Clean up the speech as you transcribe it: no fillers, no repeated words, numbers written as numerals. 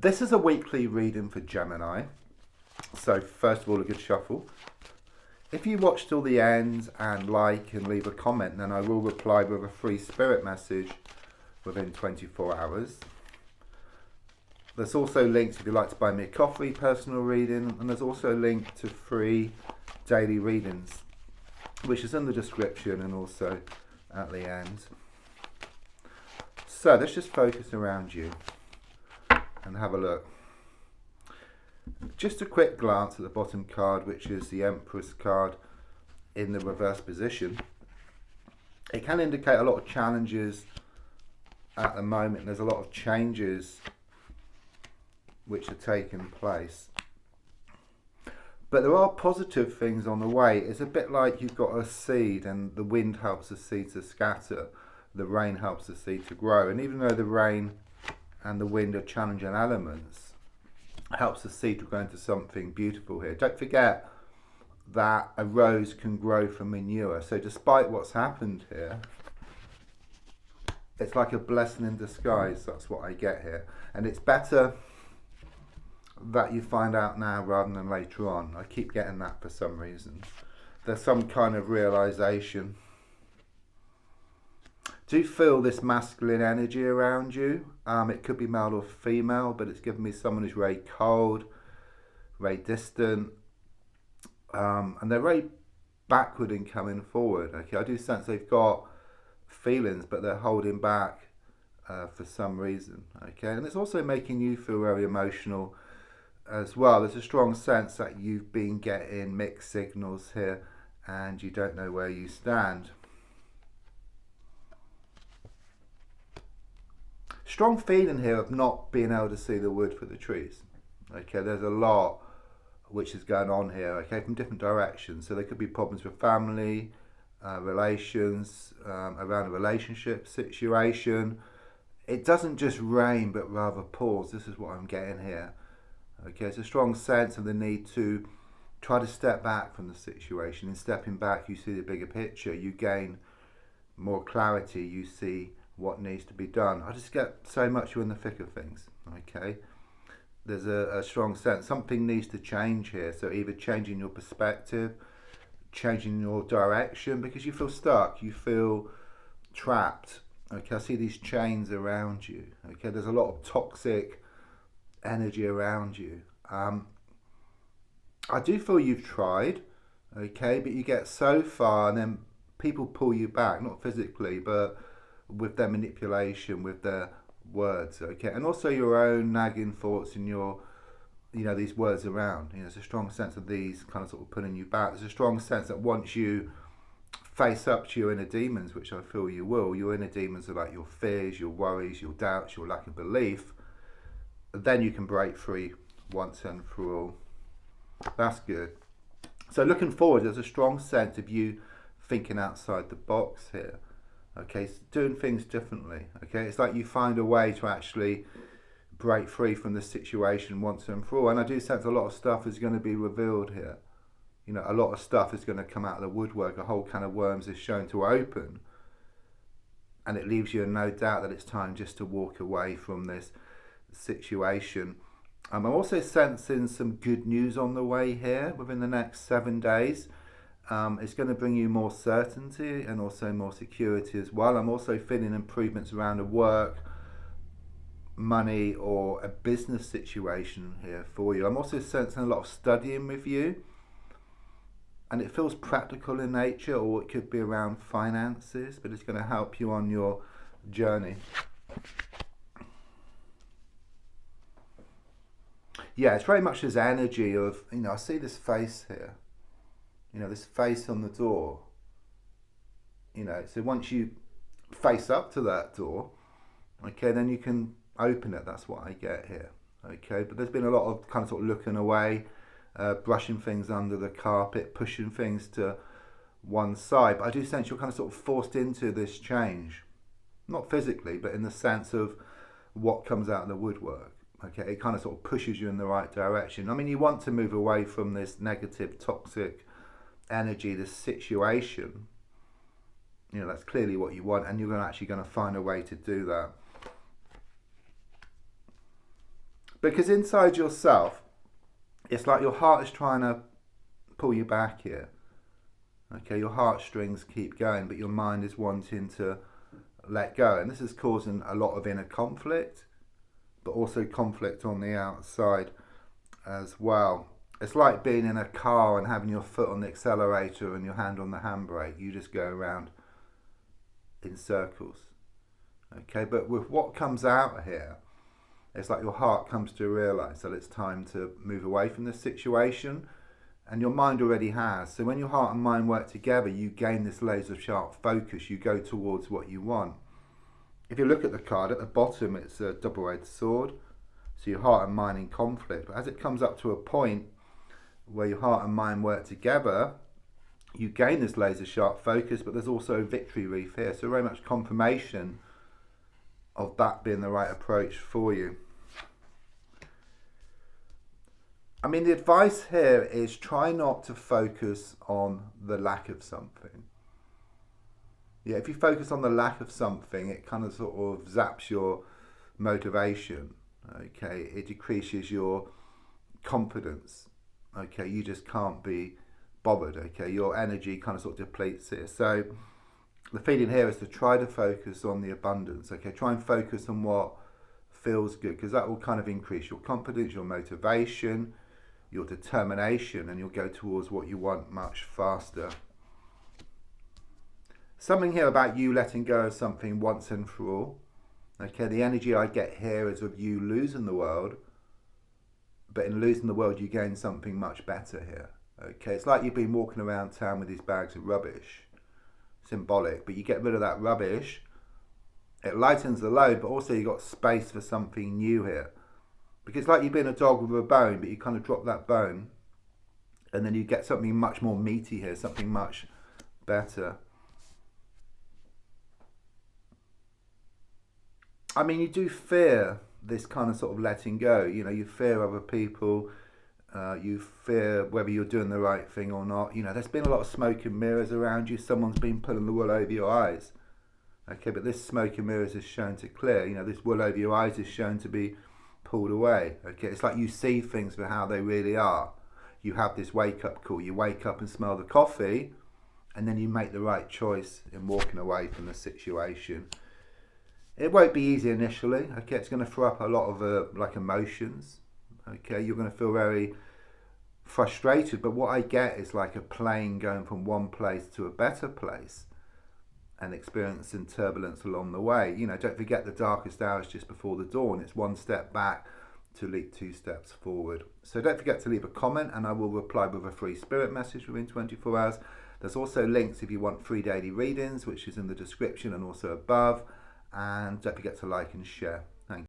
This is a weekly reading for Gemini. So first of all, a good shuffle. If you watch till the end and like and leave a comment, then I will reply with a free spirit message within 24 hours. There's also links if you'd like to buy me a coffee personal reading, and there's also a link to free daily readings, which is in the description and also at the end. So let's just focus around you and have a look. Just a quick glance at the bottom card, which is the Empress card in the reverse position. It can indicate a lot of challenges at the moment. There's a lot of changes which are taking place. But there are positive things on the way. It's a bit like you've got a seed and the wind helps the seed to scatter. The rain helps the seed to grow. And even though the rain and the wind are challenging elements, helps the seed to grow into something beautiful here. Don't forget that a rose can grow from manure. So despite what's happened here, it's like a blessing in disguise. That's what I get here. And it's better that you find out now rather than later on. I keep getting that for some reason. There's some kind of realization. Do you feel this masculine energy around you? It could be male or female, but it's giving me someone who's very cold, very distant, and they're very backward in coming forward. Okay, I do sense they've got feelings, but they're holding back for some reason. Okay, and it's also making you feel very emotional as well. There's a strong sense that you've been getting mixed signals here, and you don't know where you stand. Strong feeling here of not being able to see the wood for the trees. Okay, there's a lot which is going on here, okay, from different directions. So there could be problems with family, relations, around a relationship situation. It doesn't just rain, but rather pours. This is what I'm getting here. Okay, it's a strong sense of the need to try to step back from the situation. In stepping back, you see the bigger picture. You gain more clarity. You see what needs to be done. I just get so much you're in the thick of things. Okay, there's a strong sense something needs to change here. So either changing your perspective, changing your direction, because you feel stuck, you feel trapped. Okay, I see these chains around you. Okay, there's a lot of toxic energy around you. I do feel you've tried, okay, but you get so far and then people pull you back, not physically, but with their manipulation, with their words, okay, and also your own nagging thoughts and your, these words around. There's a strong sense of these kind of sort of pulling you back. There's a strong sense that once you face up to your inner demons, which I feel you will, your inner demons about your fears, your worries, your doubts, your lack of belief, then you can break free once and for all. That's good. So looking forward, there's a strong sense of you thinking outside the box here. Okay, so doing things differently. Okay, it's like you find a way to actually break free from the situation once and for all. And I do sense a lot of stuff is going to be revealed here. A lot of stuff is going to come out of the woodwork. A whole can of worms is shown to open, and it leaves you in no doubt that it's time just to walk away from this situation. I'm also sensing some good news on the way here within the next 7 days. It's going to bring you more certainty and also more security as well. I'm also feeling improvements around a work, money, or a business situation here for you. I'm also sensing a lot of studying with you, and it feels practical in nature, or it could be around finances, but it's going to help you on your journey. Yeah, it's very much this energy of, I see this face here. This face on the door. So once you face up to that door, okay, then you can open it. That's what I get here. Okay, but there's been a lot of kind of sort of looking away, brushing things under the carpet, pushing things to one side. But I do sense you're kind of sort of forced into this change. Not physically, but in the sense of what comes out of the woodwork. Okay, it kind of sort of pushes you in the right direction. I mean, you want to move away from this negative, toxic energy, this situation. That's clearly what you want, and you're actually going to find a way to do that. Because inside yourself, it's like your heart is trying to pull you back here. Okay, your heartstrings keep going, but your mind is wanting to let go. And this is causing a lot of inner conflict, but also conflict on the outside as well. It's like being in a car and having your foot on the accelerator and your hand on the handbrake. You just go around in circles. Okay, but with what comes out here, it's like your heart comes to realize that it's time to move away from this situation, and your mind already has. So when your heart and mind work together, you gain this laser sharp focus. You go towards what you want. If you look at the card at the bottom, it's a double-edged sword. So your heart and mind in conflict. But as it comes up to a point where your heart and mind work together, you gain this laser sharp focus, but there's also a victory wreath here. So very much confirmation of that being the right approach for you. I mean, the advice here is try not to focus on the lack of something. Yeah, if you focus on the lack of something, it kind of sort of zaps your motivation. Okay, it decreases your confidence. Okay, you just can't be bothered. Okay, your energy kind of sort of depletes here. So the feeling here is to try to focus on the abundance. Okay, try and focus on what feels good, because that will kind of increase your confidence, your motivation, your determination, and you'll go towards what you want much faster. Something here about you letting go of something once and for all. Okay, the energy I get here is of you losing the world, but in losing the world you gain something much better here. Okay, it's like you've been walking around town with these bags of rubbish. Symbolic, but you get rid of that rubbish, it lightens the load, but also you got space for something new here. Because it's like you've been a dog with a bone, but you kind of drop that bone, and then you get something much more meaty here, something much better. I mean, you do fear this kind of sort of letting go. You know, you fear other people. You fear whether you're doing the right thing or not. You know, there's been a lot of smoke and mirrors around you. Someone's been pulling the wool over your eyes. Okay, but this smoke and mirrors is shown to clear. You know, this wool over your eyes is shown to be pulled away. Okay, it's like you see things for how they really are. You have this wake-up call. You wake up and smell the coffee, and then you make the right choice in walking away from the situation. It won't be easy initially. Okay, it's going to throw up a lot of like emotions. Okay, you're going to feel very frustrated, but what I get is like a plane going from one place to a better place and experiencing turbulence along the way. You know, don't forget the darkest hour is just before the dawn. It's one step back to leap 2 steps forward. So don't forget to leave a comment and I will reply with a free spirit message within 24 hours. There's also links if you want free daily readings, which is in the description and also above. And don't forget to like and share.